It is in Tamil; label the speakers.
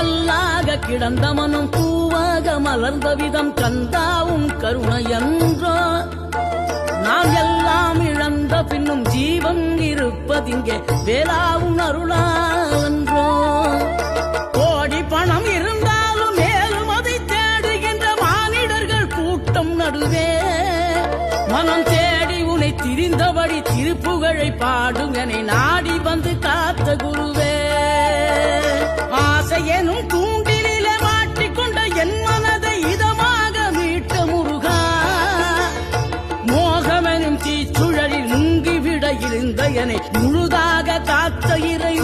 Speaker 1: கல்லாக கிடந்த மனம் பூவாக மலர்ந்த விதம் கந்தாவும் கருணையன்றோ நாம் எல்லாம் இழந்த பின்னும் ஜீவன் இருப்பதிங்கே வேளாவும் அருளான்றோ கோடி பணம் இருந்தாலும் மேலும் அதை தேடுகின்ற மானிடர்கள் கூட்டம் நடுவே மனம் தேடி உனை திரிந்தபடி திருப்புகழை பாடும் என்னை நாடி வந்து காத்த குருவே ஆசை எனும் தூண்டிலே மாட்டிக்கொண்ட என் மனதை இதமாக மீட்ட முருகா மோகமெனும் தீச்சுழலில் முங்கிவிட இருந்த என்னை முழுதாக காத்த இறை